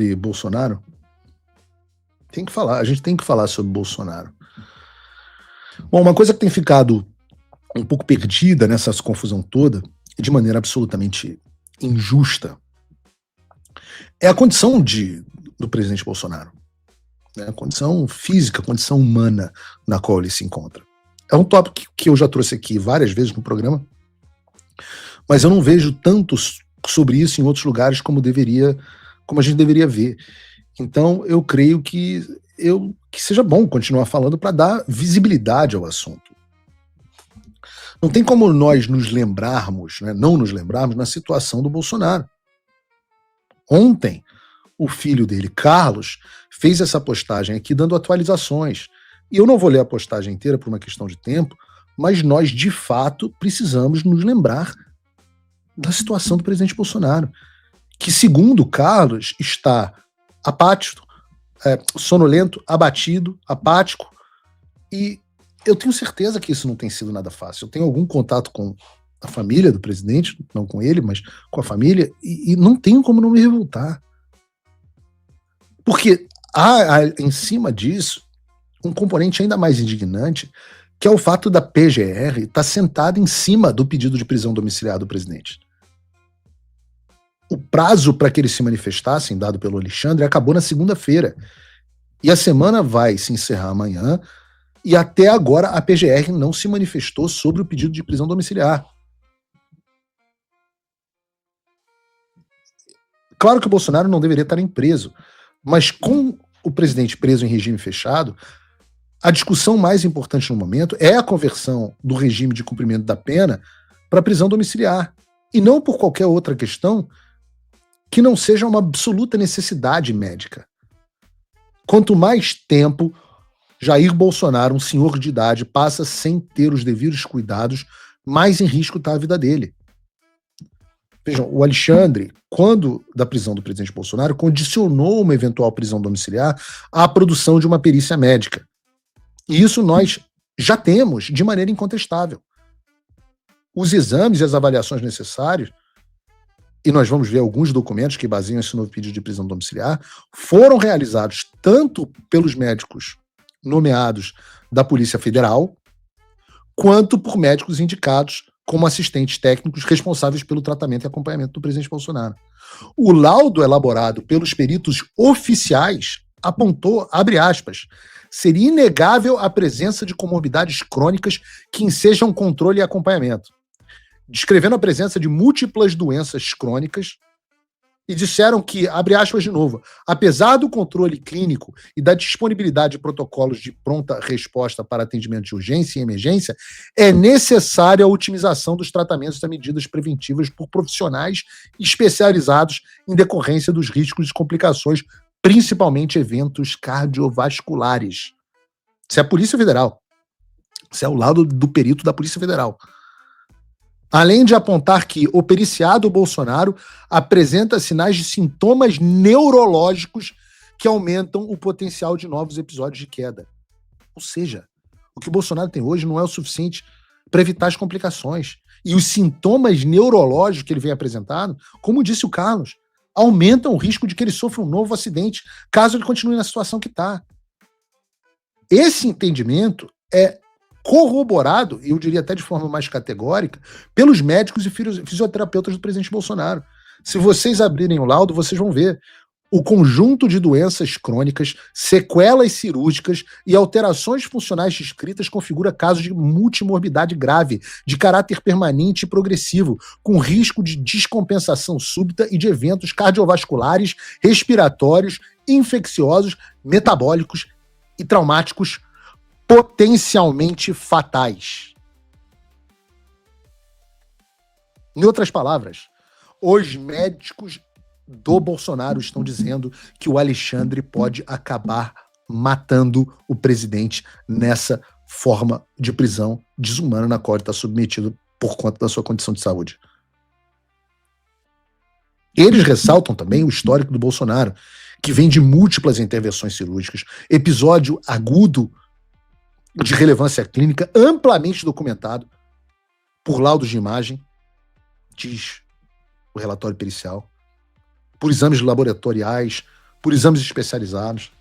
sobre Bolsonaro? A gente tem que falar sobre Bolsonaro. Bom, uma coisa que tem ficado um pouco perdida nessa confusão toda, e de maneira absolutamente injusta, é a condição do presidente Bolsonaro. Né? A condição física, a condição humana na qual ele se encontra. É um tópico que eu já trouxe aqui várias vezes no programa, mas eu não vejo tanto sobre isso em outros lugares como a gente deveria ver. Então, eu creio que seja bom continuar falando para dar visibilidade ao assunto. Não tem como nós nos lembrarmos, né, não nos lembrarmos na situação do Bolsonaro. Ontem, o filho dele, Carlos, fez essa postagem aqui dando atualizações. E eu não vou ler a postagem inteira por uma questão de tempo, mas nós, de fato, precisamos nos lembrar da situação do presidente Bolsonaro, que, segundo Carlos, está apático, sonolento, abatido, apático, e eu tenho certeza que isso não tem sido nada fácil. Eu tenho algum contato com a família do presidente, não com ele, mas com a família, e não tenho como não me revoltar. Porque há em cima disso um componente ainda mais indignante, que é o fato da PGR estar sentada em cima do pedido de prisão domiciliar do presidente. O prazo para que eles se manifestassem, dado pelo Alexandre, acabou na segunda-feira. E a semana vai se encerrar amanhã, e até agora a PGR não se manifestou sobre o pedido de prisão domiciliar. Claro que o Bolsonaro não deveria estar nem preso, mas com o presidente preso em regime fechado, a discussão mais importante no momento é a conversão do regime de cumprimento da pena para prisão domiciliar, e não por qualquer outra questão que não seja uma absoluta necessidade médica. Quanto mais tempo Jair Bolsonaro, um senhor de idade, passa sem ter os devidos cuidados, mais em risco está a vida dele. Vejam, o Alexandre, quando da prisão do presidente Bolsonaro, condicionou uma eventual prisão domiciliar à produção de uma perícia médica. E isso nós já temos de maneira incontestável. Os exames e as avaliações necessários, e nós vamos ver alguns documentos que baseiam esse novo pedido de prisão domiciliar, foram realizados tanto pelos médicos nomeados da Polícia Federal, quanto por médicos indicados como assistentes técnicos responsáveis pelo tratamento e acompanhamento do presidente Bolsonaro. O laudo elaborado pelos peritos oficiais apontou, abre aspas, seria inegável a presença de comorbidades crônicas que ensejam controle e acompanhamento, descrevendo a presença de múltiplas doenças crônicas, e disseram que, abre aspas de novo, apesar do controle clínico e da disponibilidade de protocolos de pronta resposta para atendimento de urgência e emergência, é necessária a otimização dos tratamentos e medidas preventivas por profissionais especializados em decorrência dos riscos e complicações, principalmente eventos cardiovasculares. Isso é a Polícia Federal. Isso é o lado do perito da Polícia Federal. Além de apontar que o periciado Bolsonaro apresenta sinais de sintomas neurológicos que aumentam o potencial de novos episódios de queda. Ou seja, o que o Bolsonaro tem hoje não é o suficiente para evitar as complicações. E os sintomas neurológicos que ele vem apresentando, como disse o Carlos, aumentam o risco de que ele sofra um novo acidente, caso ele continue na situação que está. Esse entendimento é corroborado, e eu diria até de forma mais categórica, pelos médicos e fisioterapeutas do presidente Bolsonaro. Se vocês abrirem o laudo, vocês vão ver o conjunto de doenças crônicas, sequelas cirúrgicas e alterações funcionais descritas configura casos de multimorbidade grave, de caráter permanente e progressivo, com risco de descompensação súbita e de eventos cardiovasculares, respiratórios, infecciosos, metabólicos e traumáticos potencialmente fatais. Em outras palavras, os médicos do Bolsonaro estão dizendo que o Alexandre pode acabar matando o presidente nessa forma de prisão desumana na qual ele está submetido por conta da sua condição de saúde. Eles ressaltam também o histórico do Bolsonaro, que vem de múltiplas intervenções cirúrgicas, episódio agudo de relevância clínica amplamente documentado por laudos de imagem, diz o relatório pericial, por exames laboratoriais, por exames especializados.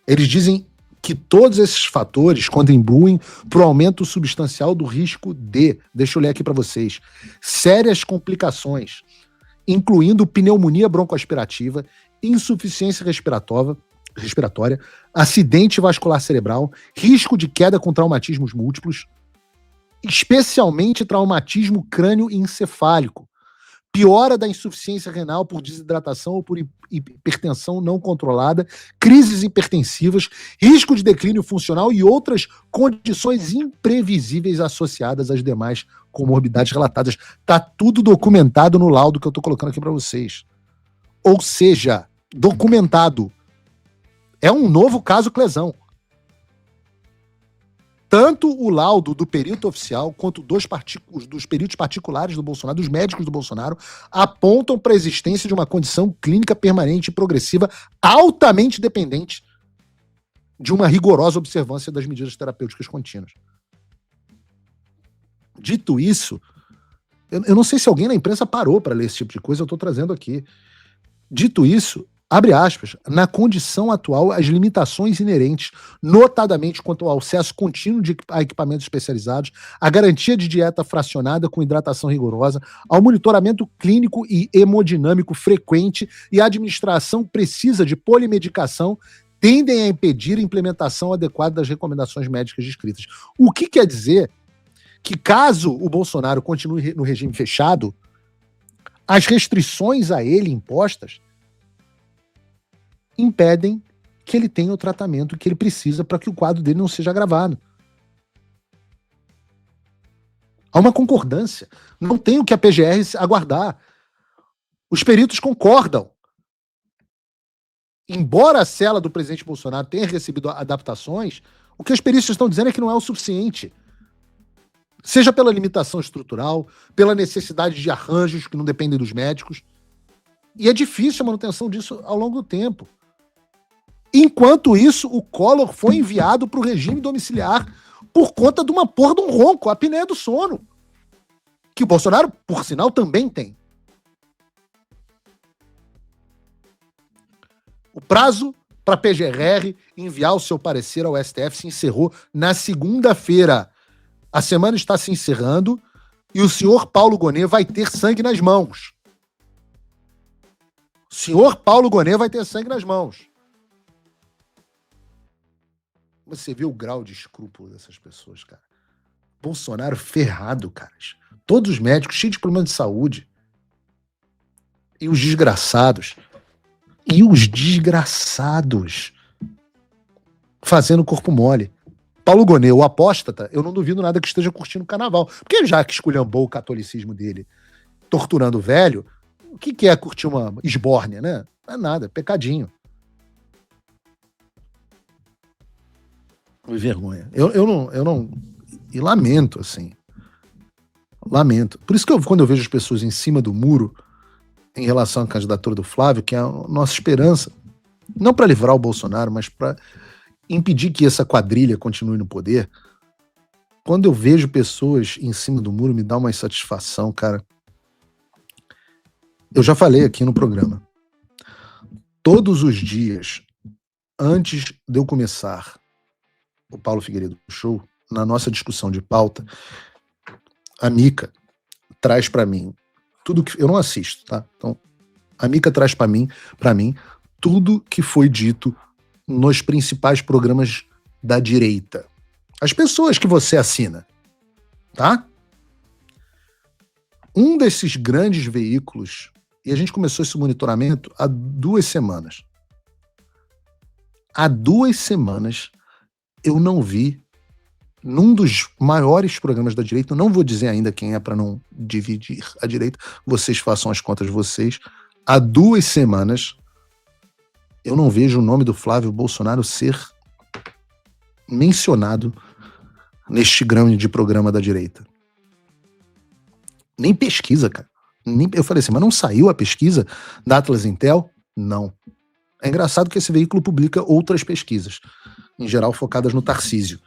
Eles dizem que todos esses fatores contribuem para o aumento substancial do risco de, deixa eu ler aqui para vocês, sérias complicações, incluindo pneumonia broncoaspirativa, insuficiência respiratória, acidente vascular cerebral, risco de queda com traumatismos múltiplos, especialmente traumatismo crânioencefálico, piora da insuficiência renal por desidratação ou por hipertensão não controlada, crises hipertensivas, risco de declínio funcional e outras condições imprevisíveis associadas às demais comorbidades relatadas. Tá tudo documentado no laudo que eu tô colocando aqui para vocês. Ou seja, documentado. É um novo caso Clesão. Tanto o laudo do perito oficial quanto dos peritos particulares do Bolsonaro, dos médicos do Bolsonaro, apontam para a existência de uma condição clínica permanente e progressiva altamente dependente de uma rigorosa observância das medidas terapêuticas contínuas. Dito isso, eu não sei se alguém na imprensa parou para ler esse tipo de coisa, eu estou trazendo aqui. Dito isso, abre aspas, na condição atual, as limitações inerentes, notadamente quanto ao acesso contínuo a equipamentos especializados, a garantia de dieta fracionada com hidratação rigorosa, ao monitoramento clínico e hemodinâmico frequente e a administração precisa de polimedicação, tendem a impedir a implementação adequada das recomendações médicas descritas. O que quer dizer que, caso o Bolsonaro continue no regime fechado, as restrições a ele impostas impedem que ele tenha o tratamento que ele precisa para que o quadro dele não seja agravado. Há uma concordância. Não tem o que a PGR aguardar. Os peritos concordam. Embora a cela do presidente Bolsonaro tenha recebido adaptações, o que os peritos estão dizendo é que não é o suficiente. Seja pela limitação estrutural, pela necessidade de arranjos que não dependem dos médicos. E é difícil a manutenção disso ao longo do tempo. Enquanto isso, o Collor foi enviado para o regime domiciliar por conta de uma porra de um ronco, a apneia do sono. Que o Bolsonaro, por sinal, também tem. O prazo para a PGR enviar o seu parecer ao STF se encerrou na segunda-feira. A semana está se encerrando e o senhor Paulo Gonet vai ter sangue nas mãos. O senhor Paulo Gonet vai ter sangue nas mãos. Você vê o grau de escrúpulo dessas pessoas, cara. Bolsonaro ferrado, caras. Todos os médicos cheios de problemas de saúde. E os desgraçados. Fazendo corpo mole. Paulo Gonet, o apóstata, eu não duvido nada que esteja curtindo o carnaval. Porque já que esculhambou o catolicismo dele, torturando o velho, o que é curtir uma esbórnia, né? Não é nada, é pecadinho. Vergonha. Eu não. E lamento, assim. Lamento. Por isso que quando eu vejo as pessoas em cima do muro em relação à candidatura do Flávio, que é a nossa esperança, não para livrar o Bolsonaro, mas para impedir que essa quadrilha continue no poder, quando eu vejo pessoas em cima do muro, me dá uma insatisfação, cara. Eu já falei aqui no programa. Todos os dias, antes de eu começar o Paulo Figueiredo Show, na nossa discussão de pauta, a Mica traz para mim tudo que... Eu não assisto, tá? Então, a Mica traz para mim tudo que foi dito nos principais programas da direita. As pessoas que você assina, tá? Um desses grandes veículos, e a gente começou esse monitoramento há 2 semanas. Há 2 semanas eu não vi, num dos maiores programas da direita, eu não vou dizer ainda quem é para não dividir a direita, vocês façam as contas de vocês, há 2 semanas eu não vejo o nome do Flávio Bolsonaro ser mencionado neste grande programa da direita. Nem pesquisa, cara. Eu falei assim, mas não saiu a pesquisa da Atlas Intel? Não. É engraçado que esse veículo publica outras pesquisas, em geral focadas no Tarcísio.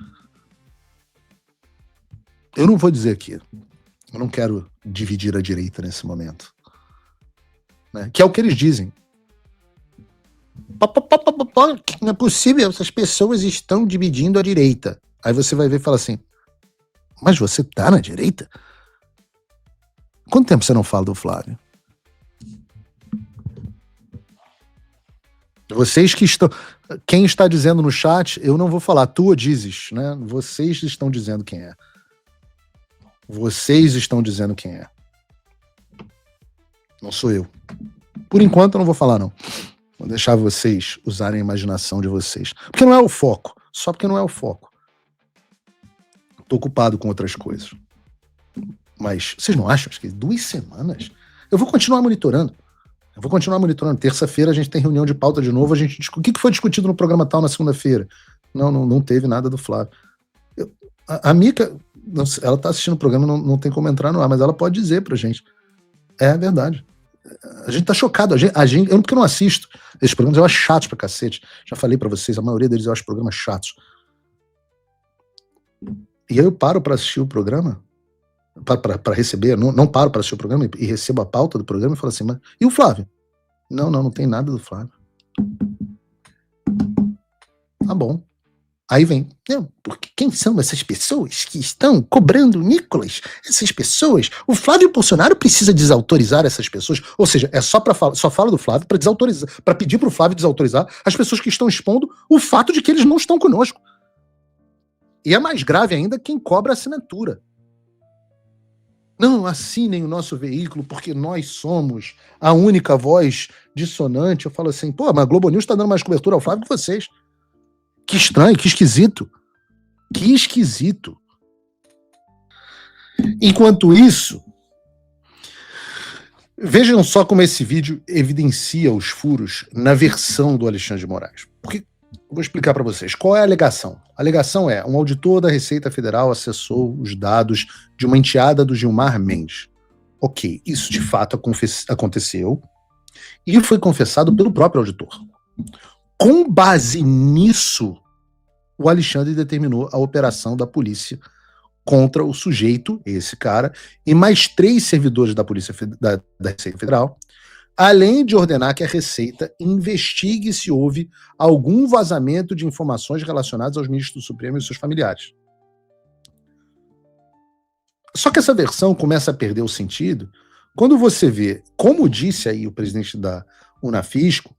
Eu não vou dizer aqui, eu não quero dividir a direita nesse momento, né? Que é o que eles dizem. Não é possível, essas pessoas estão dividindo a direita. Aí você vai ver e fala assim, mas você tá na direita? Quanto tempo você não fala do Flávio? Vocês que estão... Quem está dizendo no chat, eu não vou falar, tu dizes, né? Vocês estão dizendo quem é. Vocês estão dizendo quem é. Não sou eu. Por enquanto eu não vou falar, não. Vou deixar vocês usarem a imaginação de vocês. Porque não é o foco. Só porque não é o foco. Tô ocupado com outras coisas. Mas vocês não acham que 2 semanas? Eu vou continuar monitorando. Terça-feira a gente tem reunião de pauta de novo. A gente o que foi discutido no programa tal na segunda-feira? Não teve nada do Flávio. A Mica, ela tá assistindo o programa, não tem como entrar no ar, mas ela pode dizer pra gente. É verdade. A gente tá chocado. Eu porque eu não assisto esses programas, eu acho chatos pra cacete. Já falei pra vocês, a maioria deles eu acho programas chatos. E aí eu paro pra assistir o programa, para receber, não paro para assistir o programa e recebo a pauta do programa e falo assim, mas e o Flávio? Não tem nada do Flávio. Tá bom. Aí vem, porque quem são essas pessoas que estão cobrando o Nicolas? Essas pessoas, o Flávio Bolsonaro precisa desautorizar essas pessoas, ou seja, é só fala do Flávio para desautorizar, para pedir para o Flávio desautorizar as pessoas que estão expondo o fato de que eles não estão conosco. E é mais grave ainda quem cobra a assinatura. Não assinem o nosso veículo porque nós somos a única voz dissonante. Eu falo assim, pô, mas a Globo News está dando mais cobertura ao Flávio que vocês. Que estranho, que esquisito. Que esquisito. Enquanto isso, vejam só como esse vídeo evidencia os furos na versão do Alexandre de Moraes. Porque vou explicar para vocês. Qual é a alegação? A alegação é: um auditor da Receita Federal acessou os dados de uma enteada do Gilmar Mendes. Ok, isso de fato aconteceu e foi confessado pelo próprio auditor. Com base nisso, o Alexandre determinou a operação da polícia contra o sujeito, esse cara, e mais 3 servidores da Polícia da Receita Federal, além de ordenar que a Receita investigue se houve algum vazamento de informações relacionadas aos ministros do Supremo e seus familiares. Só que essa versão começa a perder o sentido quando você vê, como disse aí o presidente da Unafisco,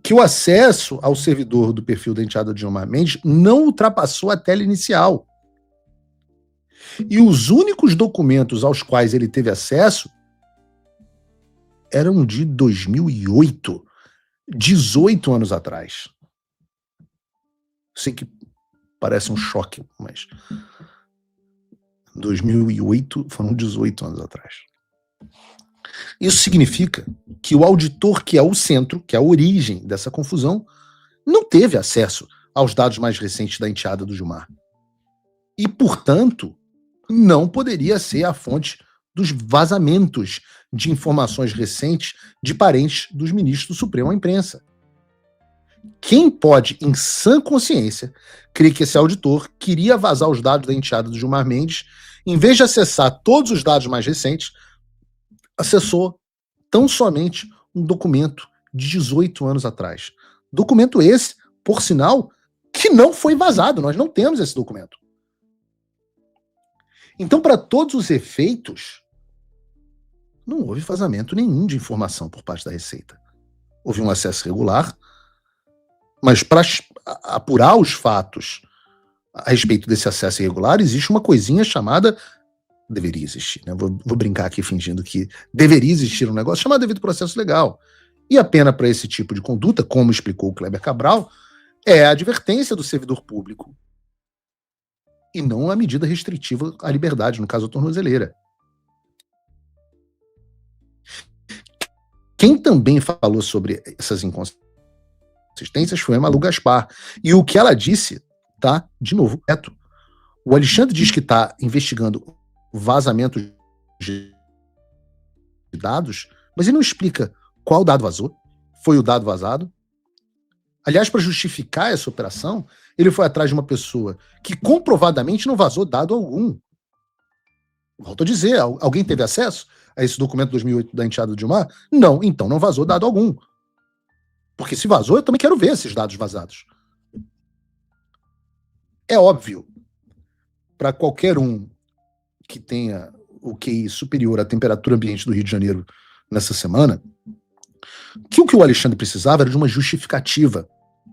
que o acesso ao servidor do perfil da enteada de Gilmar Mendes não ultrapassou a tela inicial. E os únicos documentos aos quais ele teve acesso eram de 2008, 18 anos atrás. Sei que parece um choque, mas 2008 foram 18 anos atrás. Isso significa que o auditor, que é o centro, que é a origem dessa confusão, não teve acesso aos dados mais recentes da enteada do Gilmar. E, portanto, não poderia ser a fonte dos vazamentos de informações recentes de parentes dos ministros do Supremo à imprensa. Quem pode, em sã consciência, crer que esse auditor queria vazar os dados da enteada do Gilmar Mendes, em vez de acessar todos os dados mais recentes, acessou tão somente um documento de 18 anos atrás. Documento esse, por sinal, que não foi vazado. Nós não temos esse documento. Então, para todos os efeitos, não houve vazamento nenhum de informação por parte da Receita. Houve um acesso regular, mas para apurar os fatos a respeito desse acesso irregular, existe uma coisinha chamada... Deveria existir, né? Vou brincar aqui fingindo que deveria existir um negócio chamado devido processo legal. E a pena para esse tipo de conduta, como explicou o Kleber Cabral, é a advertência do servidor público e não a medida restritiva à liberdade, no caso a tornozeleira. Quem também falou sobre essas inconsistências foi a Malu Gaspar. E o que ela disse tá, de novo, correto. O Alexandre diz que está investigando vazamento de dados, mas ele não explica qual dado vazou, foi o dado vazado. Aliás, para justificar essa operação, ele foi atrás de uma pessoa que comprovadamente não vazou dado algum. Volto a dizer, alguém teve acesso a esse documento 2008 da enteada do Gilmar? Não, então não vazou dado algum. Porque se vazou, eu também quero ver esses dados vazados. É óbvio, para qualquer um que tenha o QI superior à temperatura ambiente do Rio de Janeiro nessa semana, que o Alexandre precisava era de uma justificativa,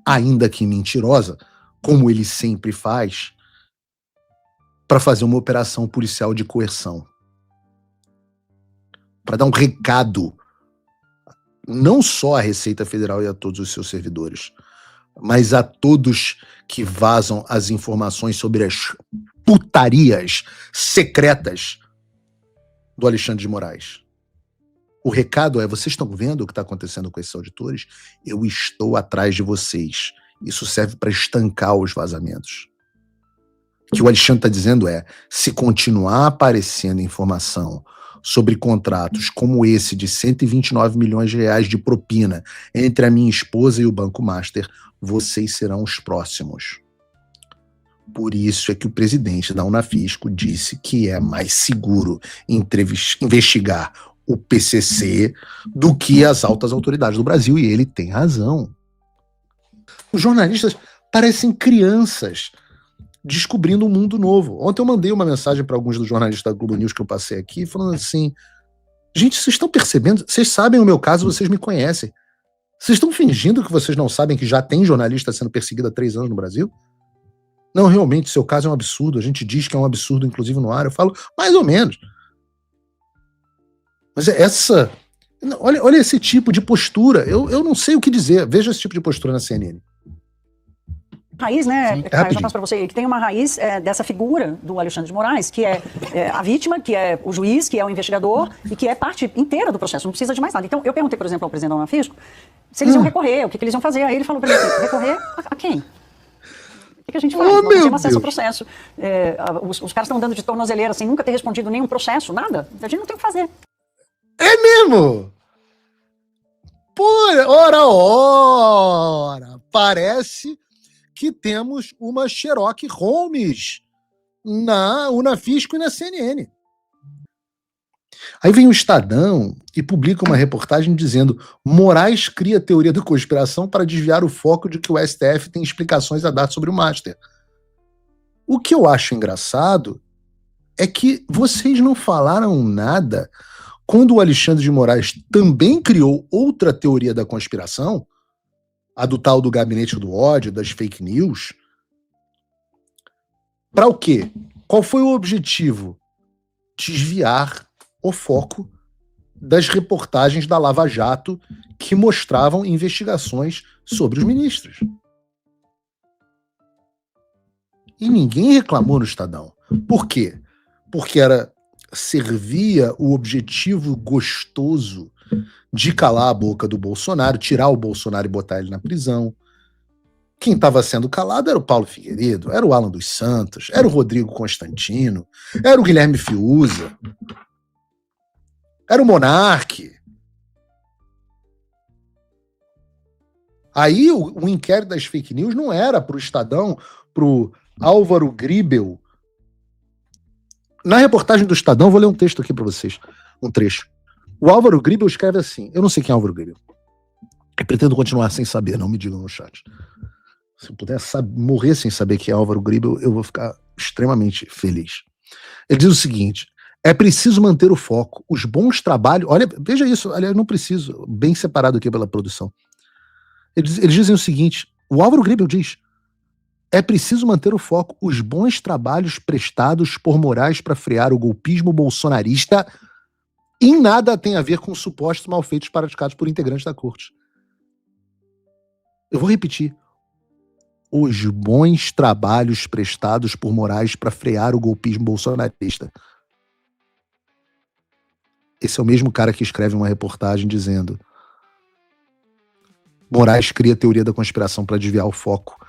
ainda que mentirosa, como ele sempre faz, para fazer uma operação policial de coerção. Para dar um recado, não só à Receita Federal e a todos os seus servidores, mas a todos que vazam as informações sobre as putarias secretas do Alexandre de Moraes. O recado é: vocês estão vendo o que está acontecendo com esses auditores? Eu estou atrás de vocês. Isso serve para estancar os vazamentos. O que o Alexandre está dizendo é: se continuar aparecendo informação sobre contratos como esse de 129 milhões de reais de propina entre a minha esposa e o Banco Master, vocês serão os próximos. Por isso é que o presidente da Unafisco disse que é mais seguro investigar o PCC do que as altas autoridades do Brasil, e ele tem razão. Os jornalistas parecem crianças descobrindo um mundo novo. Ontem eu mandei uma mensagem para alguns dos jornalistas da Globo News que eu passei aqui, falando assim: gente, vocês estão percebendo? Vocês sabem o meu caso, vocês me conhecem. Vocês estão fingindo que vocês não sabem que já tem jornalista sendo perseguido há 3 anos no Brasil? Não, realmente, seu caso é um absurdo. A gente diz que é um absurdo, inclusive no ar. Eu falo, mais ou menos. Mas essa... Olha esse tipo de postura. Eu não sei o que dizer. Veja esse tipo de postura na CNN. Raiz, né, Caio, já passo para você, que tem uma raiz dessa figura do Alexandre de Moraes, que é a vítima, que é o juiz, que é o investigador e que é parte inteira do processo, não precisa de mais nada. Então, eu perguntei, por exemplo, ao presidente da Unafisco se eles iam recorrer, o que eles iam fazer. Aí ele falou para mim assim: recorrer a quem? O que a gente faz? Não temos acesso ao processo. Os caras estão dando de tornozeleira sem nunca ter respondido nenhum processo, nada. A gente não tem o que fazer. É mesmo? Pô, ora, parece que temos uma Sherlock Holmes na Unafisco e na CNN. Aí vem o Estadão e publica uma reportagem dizendo: Moraes cria teoria da conspiração para desviar o foco de que o STF tem explicações a dar sobre o Master. O que eu acho engraçado é que vocês não falaram nada quando o Alexandre de Moraes também criou outra teoria da conspiração, a do tal do gabinete do ódio, das fake news. Para o quê? Qual foi o objetivo? Desviar o foco das reportagens da Lava Jato que mostravam investigações sobre os ministros. E ninguém reclamou no Estadão. Por quê? Porque servia o objetivo gostoso de calar a boca do Bolsonaro, tirar o Bolsonaro e botar ele na prisão. Quem estava sendo calado era o Paulo Figueiredo, era o Alan dos Santos, era o Rodrigo Constantino, era o Guilherme Fiuza, era o Monark. Aí o inquérito das fake news não era para o Estadão, para o Álvaro Gribel. Na reportagem do Estadão, vou ler um texto aqui para vocês, um trecho. O Álvaro Gribel escreve assim: eu não sei quem é Álvaro Gribel. Eu pretendo continuar sem saber, não me digam no chat. Se eu puder morrer sem saber quem é Álvaro Gribel, eu vou ficar extremamente feliz. Ele diz o seguinte: é preciso manter o foco, os bons trabalhos... Olha, veja isso, aliás, não preciso, bem separado aqui pela produção. Eles dizem o seguinte, o Álvaro Gribel diz: é preciso manter o foco, os bons trabalhos prestados por Moraes para frear o golpismo bolsonarista em nada tem a ver com supostos malfeitos praticados por integrantes da corte. Eu vou repetir. Os bons trabalhos prestados por Moraes para frear o golpismo bolsonarista. Esse é o mesmo cara que escreve uma reportagem dizendo: Moraes cria a teoria da conspiração para desviar o foco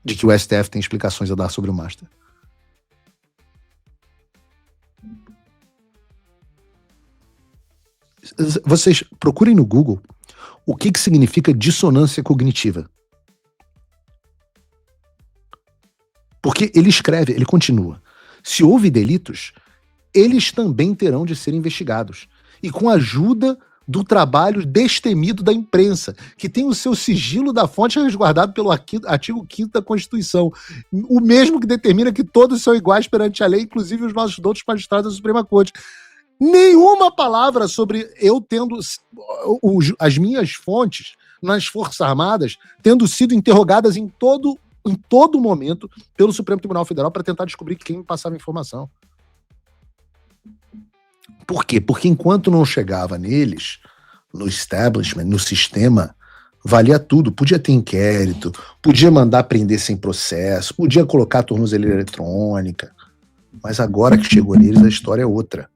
de que o STF tem explicações a dar sobre o Master. Vocês procurem no Google o que significa dissonância cognitiva. Porque ele escreve, ele continua: se houve delitos, eles também terão de ser investigados. E com a ajuda do trabalho destemido da imprensa, que tem o seu sigilo da fonte resguardado pelo artigo 5º da Constituição, o mesmo que determina que todos são iguais perante a lei, inclusive os nossos doutos magistrados da Suprema Corte. Nenhuma palavra sobre eu tendo as minhas fontes nas Forças Armadas tendo sido interrogadas em todo momento pelo Supremo Tribunal Federal para tentar descobrir quem me passava informação. Por quê? Porque enquanto não chegava neles, no establishment, no sistema, valia tudo. Podia ter inquérito, podia mandar prender sem processo, podia colocar tornozeleira eletrônica. Mas agora que chegou neles, a história é outra.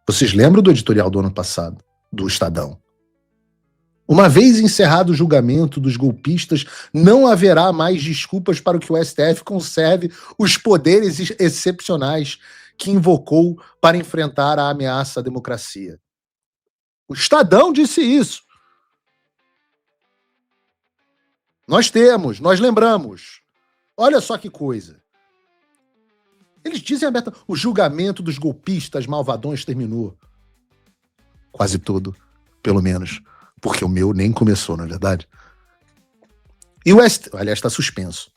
Vocês lembram do editorial do ano passado, do Estadão? Uma vez encerrado o julgamento dos golpistas, não haverá mais desculpas para que o STF conserve os poderes excepcionais que invocou para enfrentar a ameaça à democracia. O Estadão disse isso. Nós lembramos. Olha só que coisa. Eles dizem abertamente, o julgamento dos golpistas malvadões terminou. Quase todo, pelo menos. Porque o meu nem começou, não é verdade? E o STF, aliás, está suspenso.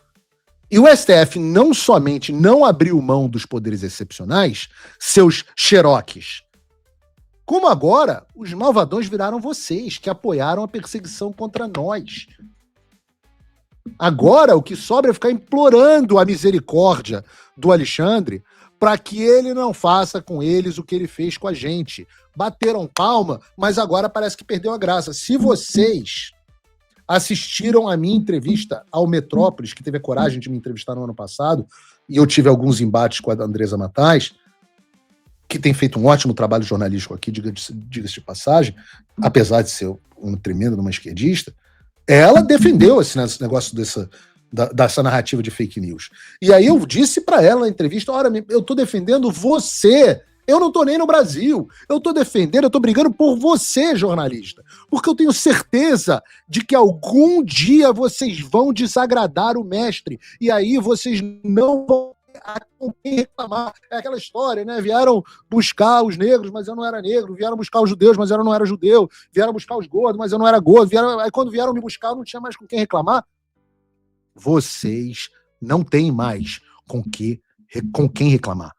E o STF não somente não abriu mão dos poderes excepcionais, seus xeroques, como agora os malvadões viraram vocês, que apoiaram a perseguição contra nós. Agora o que sobra é ficar implorando a misericórdia do Alexandre para que ele não faça com eles o que ele fez com a gente. Bateram palma, mas agora parece que perdeu a graça. Se vocês assistiram a minha entrevista ao Metrópolis, que teve a coragem de me entrevistar no ano passado, e eu tive alguns embates com a Andresa Matais, que tem feito um ótimo trabalho jornalístico aqui, diga-se de passagem, apesar de ser uma tremenda uma esquerdista, ela defendeu esse negócio dessa narrativa de fake news. E aí eu disse para ela na entrevista, olha, eu tô defendendo você, eu não tô nem no Brasil, eu tô defendendo, eu tô brigando por você, jornalista, porque eu tenho certeza de que algum dia vocês vão desagradar o mestre, e aí vocês não vão com quem reclamar. É aquela história, né? Vieram buscar os negros, mas eu não era negro. Vieram buscar os judeus, mas eu não era judeu. Vieram buscar os gordos, mas eu não era gordo. Aí quando vieram me buscar, eu não tinha mais com quem reclamar. Vocês não têm mais com quem reclamar.